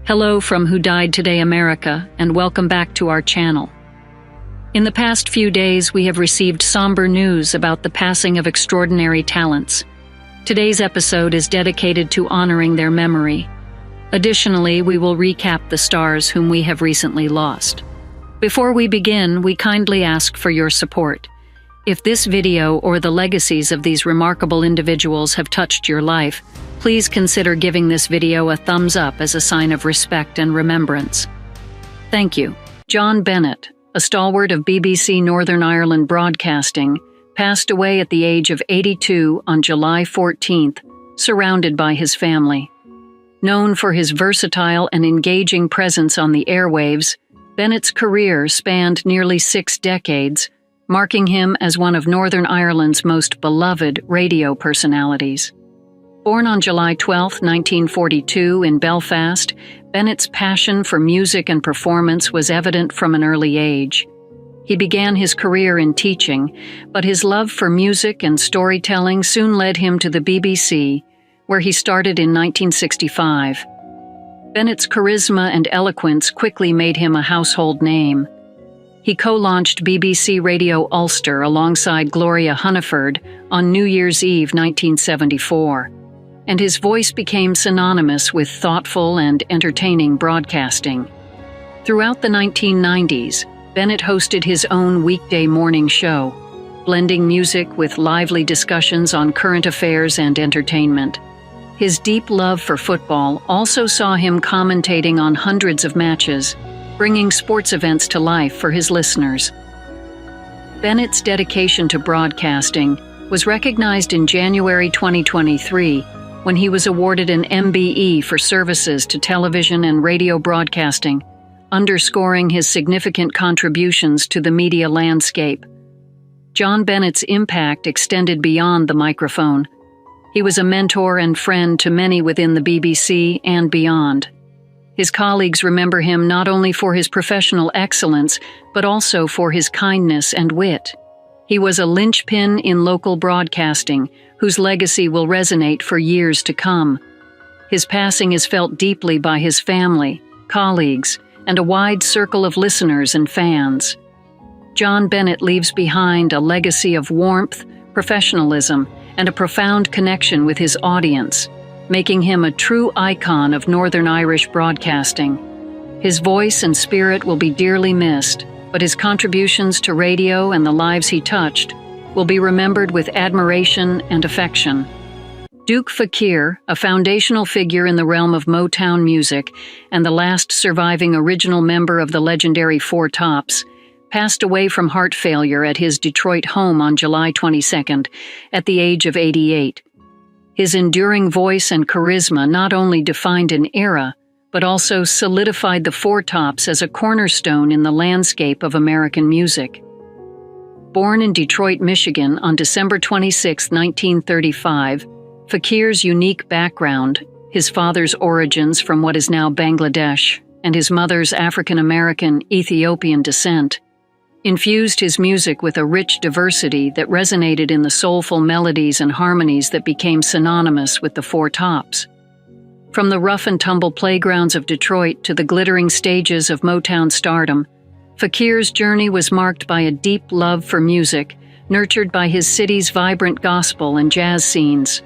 Hello from Who Died Today America, and welcome back to our channel. In the past few days, we have received somber news about the passing of extraordinary talents. Today's episode is dedicated to honoring their memory. Additionally, we will recap the stars whom we have recently lost. Before we begin, we kindly ask for your support. If this video or the legacies of these remarkable individuals have touched your life, please consider giving this video a thumbs up as a sign of respect and remembrance. Thank you. John Bennett, a stalwart of BBC Northern Ireland Broadcasting, passed away at the age of 82 on July 14th, surrounded by his family. Known for his versatile and engaging presence on the airwaves, Bennett's career spanned nearly 6 decades, marking him as one of Northern Ireland's most beloved radio personalities. Born on July 12, 1942, in Belfast, Bennett's passion for music and performance was evident from an early age. He began his career in teaching, but his love for music and storytelling soon led him to the BBC, where he started in 1965. Bennett's charisma and eloquence quickly made him a household name. He co-launched BBC Radio Ulster alongside Gloria Hunniford on New Year's Eve 1974. And his voice became synonymous with thoughtful and entertaining broadcasting. Throughout the 1990s, Bennett hosted his own weekday morning show, blending music with lively discussions on current affairs and entertainment. His deep love for football also saw him commentating on hundreds of matches, bringing sports events to life for his listeners. Bennett's dedication to broadcasting was recognized in January 2023 when he was awarded an MBE for services to television and radio broadcasting, underscoring his significant contributions to the media landscape. John Bennett's impact extended beyond the microphone. He was a mentor and friend to many within the BBC and beyond. His colleagues remember him not only for his professional excellence, but also for his kindness and wit. He was a linchpin in local broadcasting, whose legacy will resonate for years to come. His passing is felt deeply by his family, colleagues, and a wide circle of listeners and fans. John Bennett leaves behind a legacy of warmth, professionalism, and a profound connection with his audience, making him a true icon of Northern Irish broadcasting. His voice and spirit will be dearly missed, but his contributions to radio and the lives he touched will be remembered with admiration and affection. Duke Fakir, a foundational figure in the realm of Motown music and the last surviving original member of the legendary Four Tops, passed away from heart failure at his Detroit home on July 22nd at the age of 88. His enduring voice and charisma not only defined an era, but also solidified the Four Tops as a cornerstone in the landscape of American music. Born in Detroit, Michigan on December 26, 1935, Fakir's unique background, his father's origins from what is now Bangladesh, and his mother's African-American Ethiopian descent, infused his music with a rich diversity that resonated in the soulful melodies and harmonies that became synonymous with the Four Tops. From the rough-and-tumble playgrounds of Detroit to the glittering stages of Motown stardom, Fakir's journey was marked by a deep love for music, nurtured by his city's vibrant gospel and jazz scenes.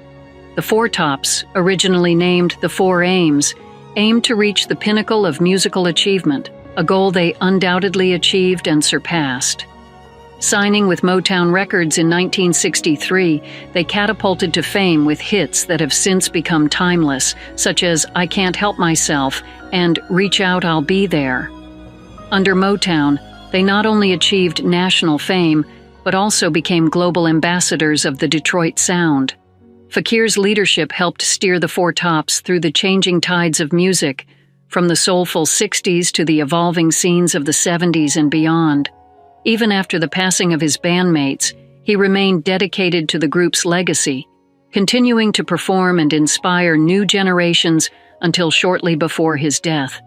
The Four Tops, originally named the Four Aims, aimed to reach the pinnacle of musical achievement, a goal they undoubtedly achieved and surpassed. Signing with Motown Records in 1963, they catapulted to fame with hits that have since become timeless, such as I Can't Help Myself and Reach Out, I'll Be There. Under Motown, they not only achieved national fame, but also became global ambassadors of the Detroit sound. Fakir's leadership helped steer the Four Tops through the changing tides of music, from the soulful 60s to the evolving scenes of the 70s and beyond. Even after the passing of his bandmates, he remained dedicated to the group's legacy, continuing to perform and inspire new generations until shortly before his death.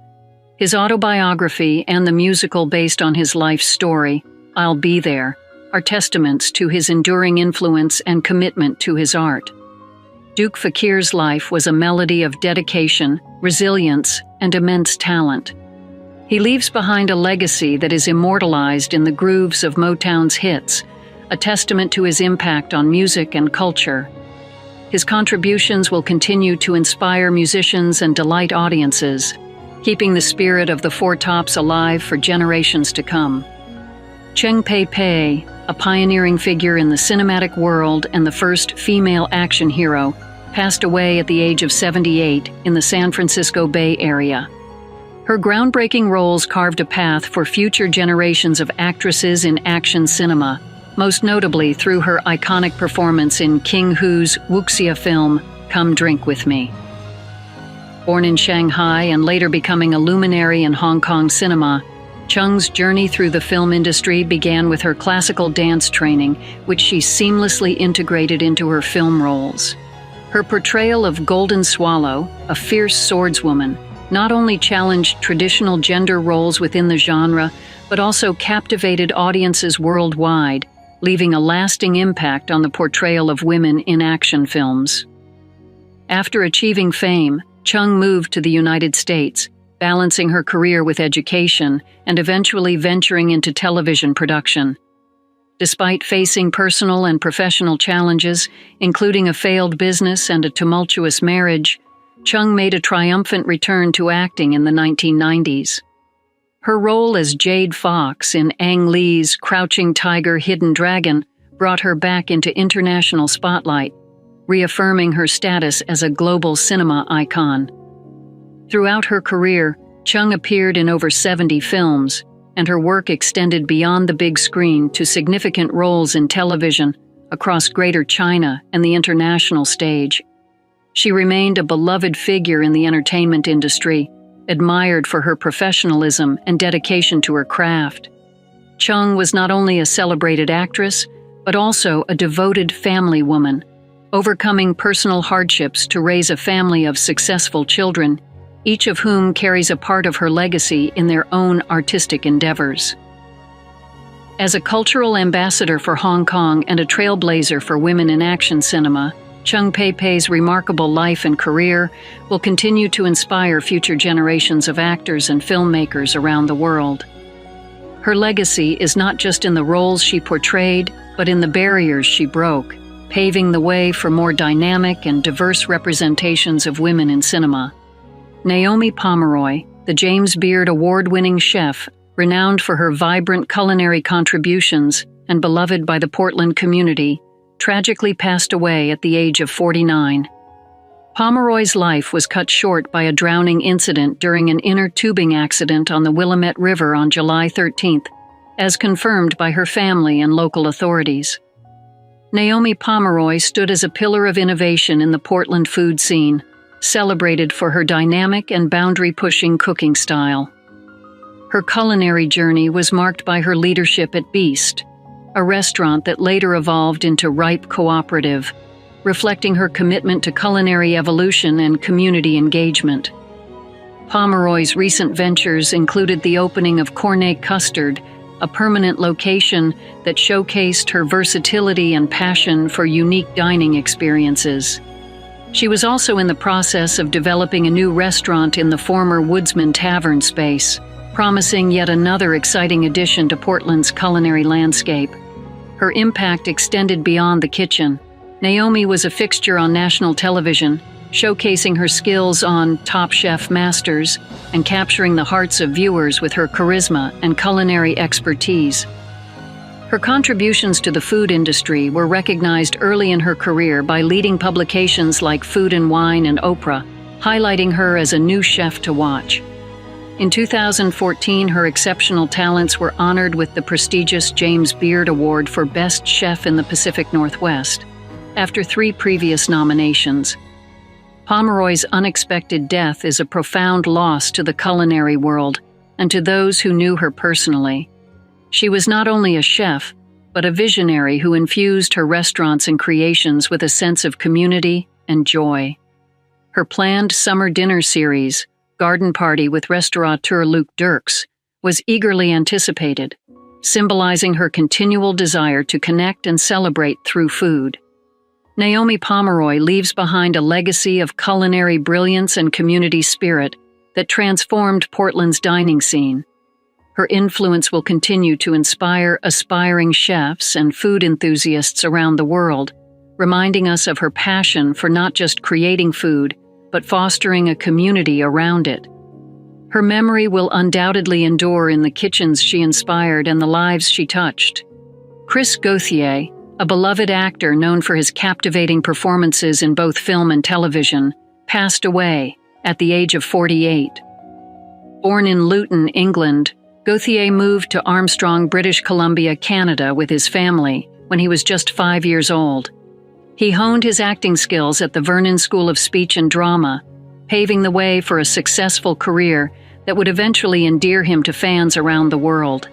His autobiography and the musical based on his life story, I'll Be There, are testaments to his enduring influence and commitment to his art. Duke Fakir's life was a melody of dedication, resilience, and immense talent. He leaves behind a legacy that is immortalized in the grooves of Motown's hits, a testament to his impact on music and culture. His contributions will continue to inspire musicians and delight audiences, keeping the spirit of the Four Tops alive for generations to come. Chen P, a pioneering figure in the cinematic world and the first female action hero, passed away at the age of 78 in the San Francisco Bay Area. Her groundbreaking roles carved a path for future generations of actresses in action cinema, most notably through her iconic performance in King Hu's wuxia film, Come Drink With Me. Born in Shanghai and later becoming a luminary in Hong Kong cinema, Chung's journey through the film industry began with her classical dance training, which she seamlessly integrated into her film roles. Her portrayal of Golden Swallow, a fierce swordswoman, not only challenged traditional gender roles within the genre, but also captivated audiences worldwide, leaving a lasting impact on the portrayal of women in action films. After achieving fame, Chung moved to the United States, balancing her career with education and eventually venturing into television production. Despite facing personal and professional challenges, including a failed business and a tumultuous marriage, Chung made a triumphant return to acting in the 1990s. Her role as Jade Fox in Ang Lee's Crouching Tiger, Hidden Dragon brought her back into international spotlight, reaffirming her status as a global cinema icon. Throughout her career, Chung appeared in over 70 films, and her work extended beyond the big screen to significant roles in television across Greater China and the international stage. She remained a beloved figure in the entertainment industry, admired for her professionalism and dedication to her craft. Chung was not only a celebrated actress, but also a devoted family woman, overcoming personal hardships to raise a family of successful children, each of whom carries a part of her legacy in their own artistic endeavors. As a cultural ambassador for Hong Kong and a trailblazer for women in action cinema, Chung Pei's remarkable life and career will continue to inspire future generations of actors and filmmakers around the world. Her legacy is not just in the roles she portrayed, but in the barriers she broke, paving the way for more dynamic and diverse representations of women in cinema. Naomi Pomoy, the James Beard award-winning chef, renowned for her vibrant culinary contributions and beloved by the Portland community, tragically passed away at the age of 49. Pomeroy's life was cut short by a drowning incident during an inner tubing accident on the Willamette River on July 13th, as confirmed by her family and local authorities. Naomi Pomoy stood as a pillar of innovation in the Portland food scene, celebrated for her dynamic and boundary-pushing cooking style. Her culinary journey was marked by her leadership at Beast, a restaurant that later evolved into Ripe Cooperative, reflecting her commitment to culinary evolution and community engagement. Pomeroy's recent ventures included the opening of Cornet Custard, a permanent location that showcased her versatility and passion for unique dining experiences. She was also in the process of developing a new restaurant in the former Woodsman Tavern space, promising yet another exciting addition to Portland's culinary landscape. Her impact extended beyond the kitchen. Naomi was a fixture on national television, showcasing her skills on Top Chef Masters and capturing the hearts of viewers with her charisma and culinary expertise. Her contributions to the food industry were recognized early in her career by leading publications like Food and Wine and Oprah, highlighting her as a new chef to watch. In 2014, her exceptional talents were honored with the prestigious James Beard Award for Best Chef in the Pacific Northwest, after 3 previous nominations. Pomeroy's unexpected death is a profound loss to the culinary world and to those who knew her personally. She was not only a chef, but a visionary who infused her restaurants and creations with a sense of community and joy. Her planned summer dinner series, Garden Party with restaurateur Luke Dirks, was eagerly anticipated, symbolizing her continual desire to connect and celebrate through food. Naomi Pomoy leaves behind a legacy of culinary brilliance and community spirit that transformed Portland's dining scene. Her influence will continue to inspire aspiring chefs and food enthusiasts around the world, reminding us of her passion for not just creating food, but fostering a community around it. Her memory will undoubtedly endure in the kitchens she inspired and the lives she touched. Chris Gauthier, a beloved actor known for his captivating performances in both film and television, passed away at the age of 48. Born in Luton, England, Gauthier moved to Armstrong, British Columbia, Canada with his family when he was just 5 years old. He honed his acting skills at the Vernon School of Speech and Drama, paving the way for a successful career that would eventually endear him to fans around the world.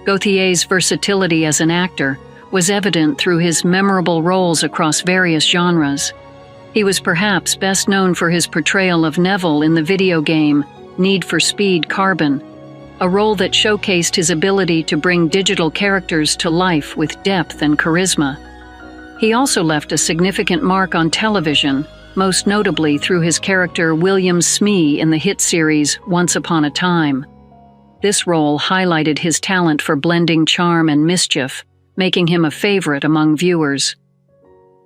Gauthier's versatility as an actor was evident through his memorable roles across various genres. He was perhaps best known for his portrayal of Neville in the video game Need for Speed Carbon, a role that showcased his ability to bring digital characters to life with depth and charisma. He also left a significant mark on television, most notably through his character William Smee in the hit series Once Upon a Time. This role highlighted his talent for blending charm and mischief, making him a favorite among viewers.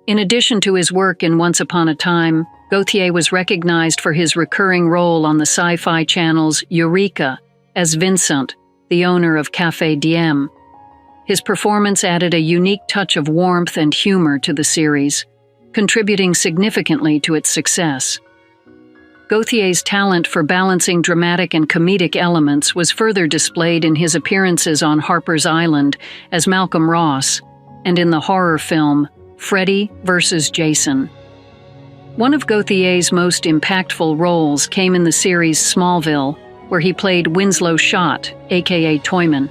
In addition to his work in Once Upon a Time, Gauthier was recognized for his recurring role on the Sci-Fi Channel's Eureka as Vincent, the owner of Café Diem. His performance added a unique touch of warmth and humor to the series, contributing significantly to its success. Gauthier's talent for balancing dramatic and comedic elements was further displayed in his appearances on Harper's Island as Malcolm Ross and in the horror film Freddy vs. Jason. One of Gauthier's most impactful roles came in the series Smallville, where he played Winslow Schott, aka Toyman.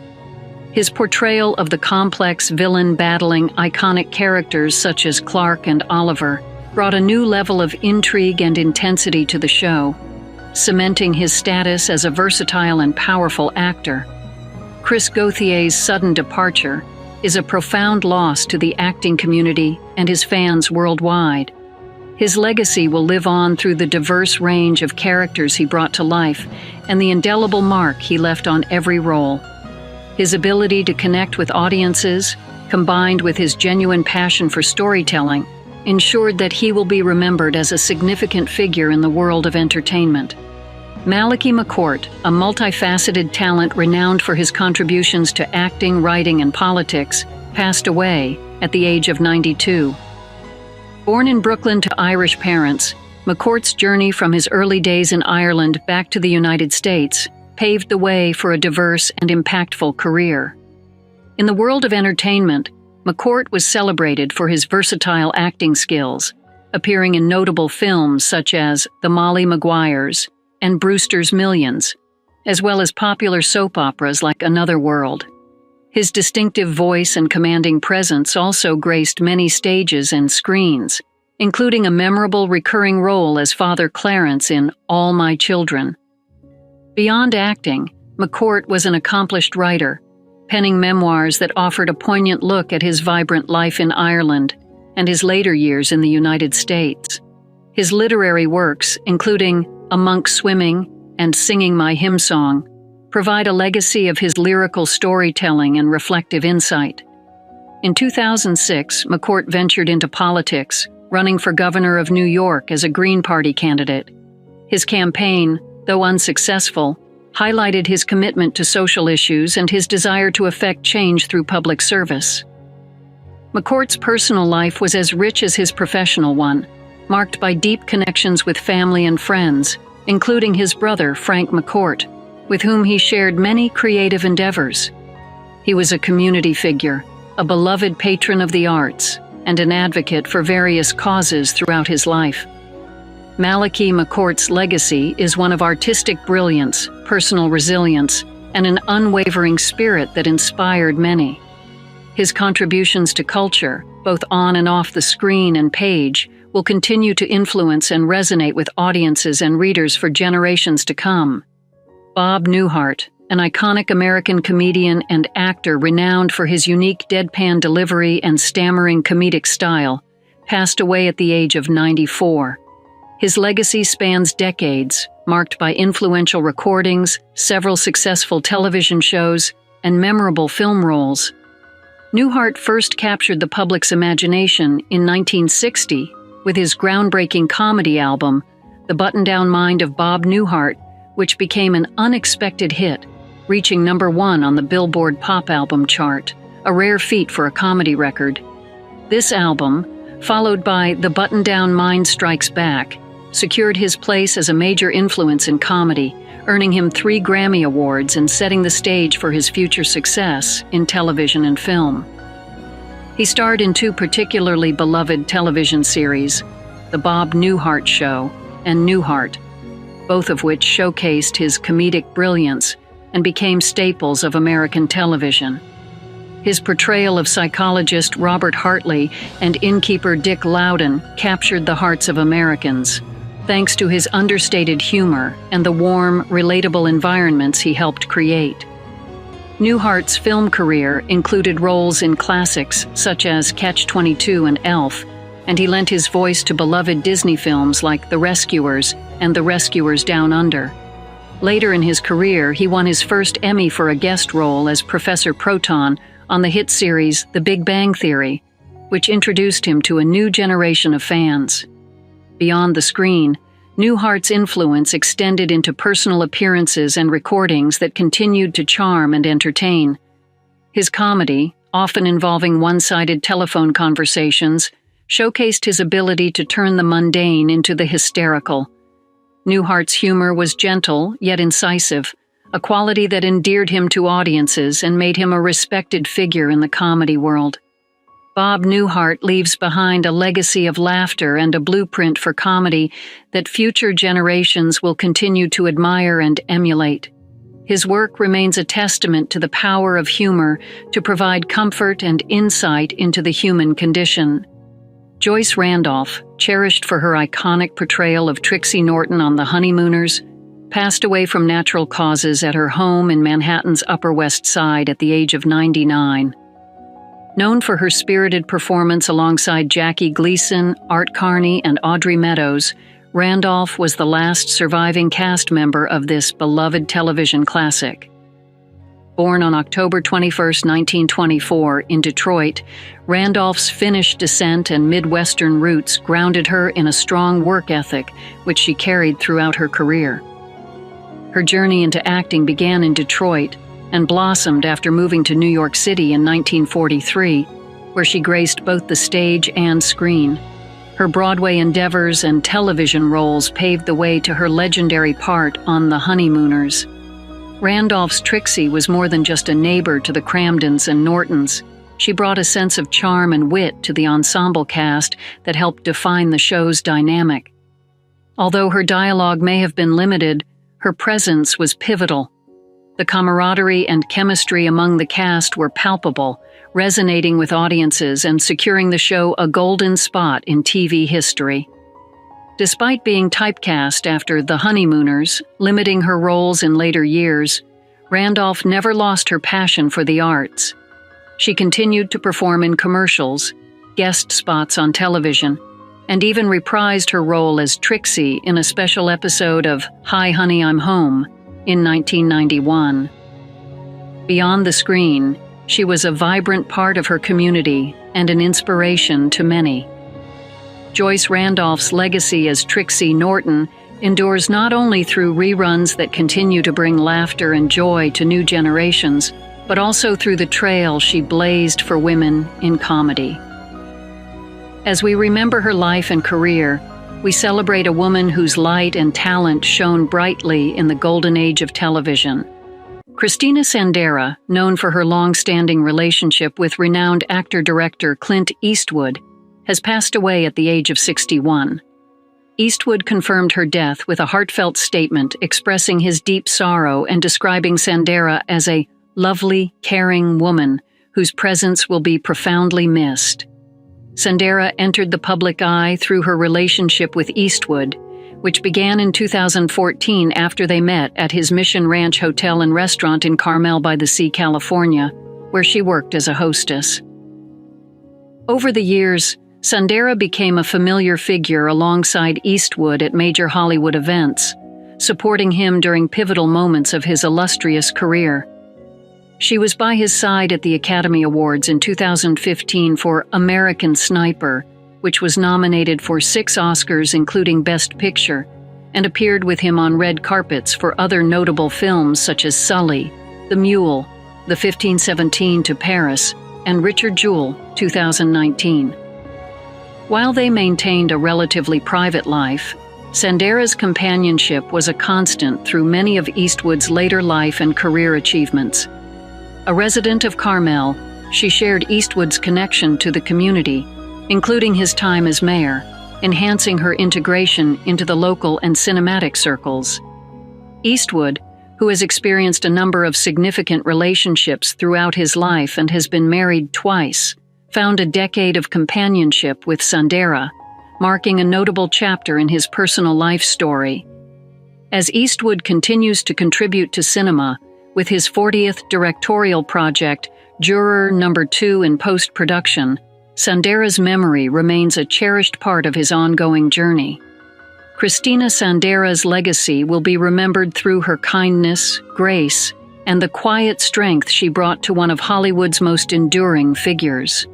His portrayal of the complex villain battling iconic characters such as Clark and Oliver brought a new level of intrigue and intensity to the show, cementing his status as a versatile and powerful actor. Chris Gauthier's sudden departure is a profound loss to the acting community and his fans worldwide. His legacy will live on through the diverse range of characters he brought to life and the indelible mark he left on every role. His ability to connect with audiences, combined with his genuine passion for storytelling, ensured that he will be remembered as a significant figure in the world of entertainment. Malaki McCormack, a multifaceted talent renowned for his contributions to acting, writing, and politics, passed away at the age of 92. Born in Brooklyn to Irish parents, McCormack's journey from his early days in Ireland back to the United States paved the way for a diverse and impactful career. In the world of entertainment, McCormack was celebrated for his versatile acting skills, appearing in notable films such as The Molly Maguires and Brewster's Millions, as well as popular soap operas like Another World. His distinctive voice and commanding presence also graced many stages and screens, including a memorable recurring role as Father Clarence in All My Children. Beyond acting, McCormack was an accomplished writer, penning memoirs that offered a poignant look at his vibrant life in Ireland and his later years in the United States. His literary works, including A Monk Swimming and Singing My Hymn Song, provide a legacy of his lyrical storytelling and reflective insight. In 2006, McCormack ventured into politics, running for governor of New York as a Green Party candidate. His campaign, though unsuccessful, highlighted his commitment to social issues and his desire to effect change through public service. McCormack's personal life was as rich as his professional one, marked by deep connections with family and friends, including his brother Frank McCormack, with whom he shared many creative endeavors. He was a community figure, a beloved patron of the arts, and an advocate for various causes throughout his life. Malaki McCormack's legacy is one of artistic brilliance, personal resilience, and an unwavering spirit that inspired many. His contributions to culture, both on and off the screen and page, will continue to influence and resonate with audiences and readers for generations to come. Bob Newhart, an iconic American comedian and actor renowned for his unique deadpan delivery and stammering comedic style, passed away at the age of 94. His legacy spans decades, marked by influential recordings, several successful television shows, and memorable film roles. Newhart first captured the public's imagination in 1960 with his groundbreaking comedy album, The Button-Down Mind of Bob Newhart, which became an unexpected hit, reaching #1 on the Billboard Pop Album chart, a rare feat for a comedy record. This album, followed by The Button-Down Mind Strikes Back, secured his place as a major influence in comedy, earning him 3 Grammy Awards and setting the stage for his future success in television and film. He starred in 2 particularly beloved television series, The Bob Newhart Show and Newhart, both of which showcased his comedic brilliance and became staples of American television. His portrayal of psychologist Robert Hartley and innkeeper Dick Loudon captured the hearts of Americans, thanks to his understated humor and the warm, relatable environments he helped create. Newhart's film career included roles in classics such as Catch-22 and Elf, and he lent his voice to beloved Disney films like The Rescuers and The Rescuers Down Under. Later in his career, he won his first Emmy for a guest role as Professor Proton on the hit series The Big Bang Theory, which introduced him to a new generation of fans. Beyond the screen, Newhart's influence extended into personal appearances and recordings that continued to charm and entertain. His comedy, often involving one-sided telephone conversations, showcased his ability to turn the mundane into the hysterical. Newhart's humor was gentle yet incisive, a quality that endeared him to audiences and made him a respected figure in the comedy world. Bob Newhart leaves behind a legacy of laughter and a blueprint for comedy that future generations will continue to admire and emulate. His work remains a testament to the power of humor to provide comfort and insight into the human condition. Joyce Randolph, cherished for her iconic portrayal of Trixie Norton on The Honeymooners, passed away from natural causes at her home in Manhattan's Upper West Side at the age of 99. Known for her spirited performance alongside Jackie Gleason, Art Carney, and Audrey Meadows, Randolph was the last surviving cast member of this beloved television classic. Born on October 21, 1924, in Detroit, Randolph's Finnish descent and Midwestern roots grounded her in a strong work ethic, which she carried throughout her career. Her journey into acting began in Detroit and blossomed after moving to New York City in 1943, where she graced both the stage and screen. Her Broadway endeavors and television roles paved the way to her legendary part on The Honeymooners. Randolph's Trixie was more than just a neighbor to the Cramdens and Nortons. She brought a sense of charm and wit to the ensemble cast that helped define the show's dynamic. Although her dialogue may have been limited, her presence was pivotal. The camaraderie and chemistry among the cast were palpable, resonating with audiences and securing the show a golden spot in TV history. Despite being typecast after The Honeymooners, limiting her roles in later years, Randolph never lost her passion for the arts. She continued to perform in commercials, guest spots on television, and even reprised her role as Trixie in a special episode of Hi, Honey, I'm Home in 1991. Beyond the screen, she was a vibrant part of her community and an inspiration to many. Joyce Randolph's legacy as Trixie Norton endures not only through reruns that continue to bring laughter and joy to new generations, but also through the trail she blazed for women in comedy. As we remember her life and career, we celebrate a woman whose light and talent shone brightly in the golden age of television. Christina Sander, known for her long-standing relationship with renowned actor-director Clint Eastwood, has passed away at the age of 61. Eastwood confirmed her death with a heartfelt statement expressing his deep sorrow and describing Sander as a lovely, caring woman whose presence will be profoundly missed. Sander entered the public eye through her relationship with Eastwood, which began in 2014 after they met at his Mission Ranch Hotel and Restaurant in Carmel by the Sea, California, where she worked as a hostess. Over the years, Sandera became a familiar figure alongside Eastwood at major Hollywood events, supporting him during pivotal moments of his illustrious career. She was by his side at the Academy Awards in 2015 for American Sniper, which was nominated for 6 Oscars including Best Picture, and appeared with him on red carpets for other notable films such as Sully, The Mule, The 1517 to Paris, and Richard Jewell, 2019. While they maintained a relatively private life, Sandera's companionship was a constant through many of Eastwood's later life and career achievements. A resident of Carmel, she shared Eastwood's connection to the community, including his time as mayor, enhancing her integration into the local and cinematic circles. Eastwood, who has experienced a number of significant relationships throughout his life and has been married twice, found a decade of companionship with Sandera, marking a notable chapter in his personal life story. As Eastwood continues to contribute to cinema with his 40th directorial project, Juror No. 2 in post-production, Sandera's memory remains a cherished part of his ongoing journey. Christina Sander's legacy will be remembered through her kindness, grace, and the quiet strength she brought to one of Hollywood's most enduring figures.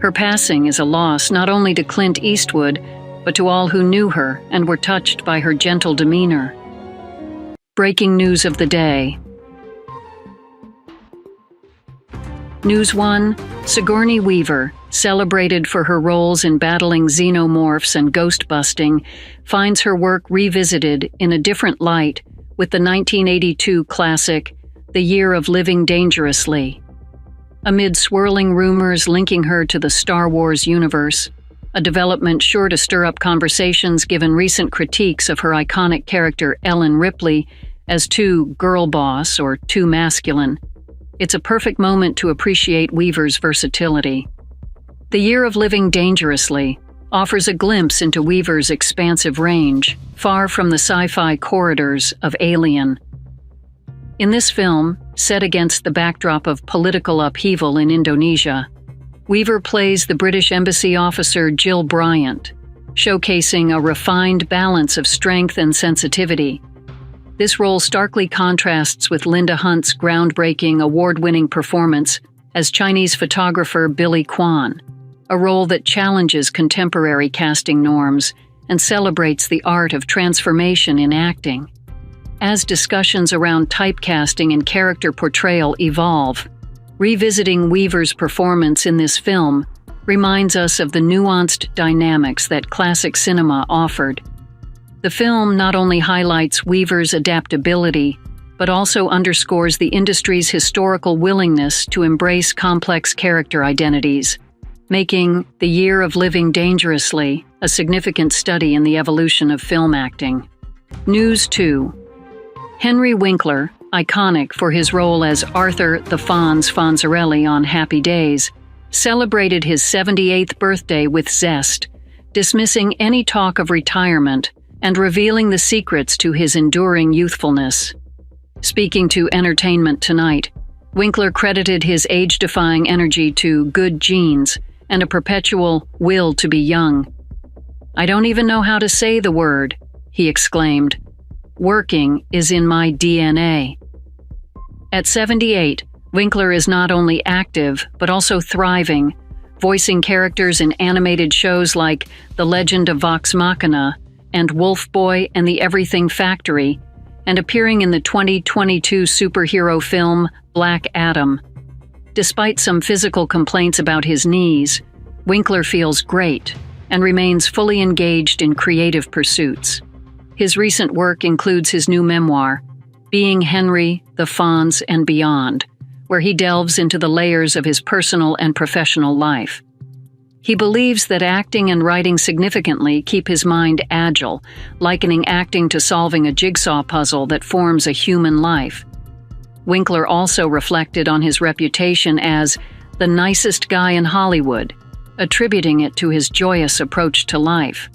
Her passing is a loss not only to Clint Eastwood, but to all who knew her and were touched by her gentle demeanor. Breaking news of the day. News 1. Sigourney Weaver, celebrated for her roles in battling xenomorphs and ghost-busting, finds her work revisited in a different light with the 1982 classic, The Year of Living Dangerously. Amid swirling rumors linking her to the Star Wars universe, a development sure to stir up conversations given recent critiques of her iconic character Ellen Ripley as too girl boss or too masculine, it's a perfect moment to appreciate Weaver's versatility. The Year of Living Dangerously offers a glimpse into Weaver's expansive range, far from the sci-fi corridors of Alien. In this film, set against the backdrop of political upheaval in Indonesia, Weaver plays the British Embassy officer Jill Bryant, showcasing a refined balance of strength and sensitivity. This role starkly contrasts with Linda Hunt's groundbreaking, award-winning performance as Chinese photographer Billy Kwan, a role that challenges contemporary casting norms and celebrates the art of transformation in acting. As discussions around typecasting and character portrayal evolve, revisiting Weaver's performance in this film reminds us of the nuanced dynamics that classic cinema offered. The film not only highlights Weaver's adaptability, but also underscores the industry's historical willingness to embrace complex character identities, making The Year of Living Dangerously a significant study in the evolution of film acting. News 2. Henry Winkler, iconic for his role as Arthur the Fonz Fonzarelli on Happy Days, celebrated his 78th birthday with zest, dismissing any talk of retirement and revealing the secrets to his enduring youthfulness. Speaking to Entertainment Tonight, Winkler credited his age-defying energy to good genes and a perpetual will to be young. "I don't even know how to say the word," he exclaimed. "Working is in my DNA." At 78, Winkler is not only active, but also thriving, voicing characters in animated shows like The Legend of Vox Machina and Wolf Boy and the Everything Factory, and appearing in the 2022 superhero film Black Adam. Despite some physical complaints about his knees, Winkler feels great and remains fully engaged in creative pursuits. His recent work includes his new memoir, Being Henry, the Fonz, and Beyond, where he delves into the layers of his personal and professional life. He believes that acting and writing significantly keep his mind agile, likening acting to solving a jigsaw puzzle that forms a human life. Winkler also reflected on his reputation as the nicest guy in Hollywood, attributing it to his joyous approach to life.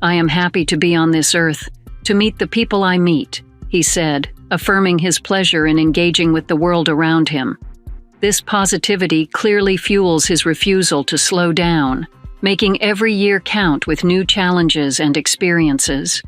"I am happy to be on this earth, to meet the people I meet," he said, affirming his pleasure in engaging with the world around him. This positivity clearly fuels his refusal to slow down, making every year count with new challenges and experiences.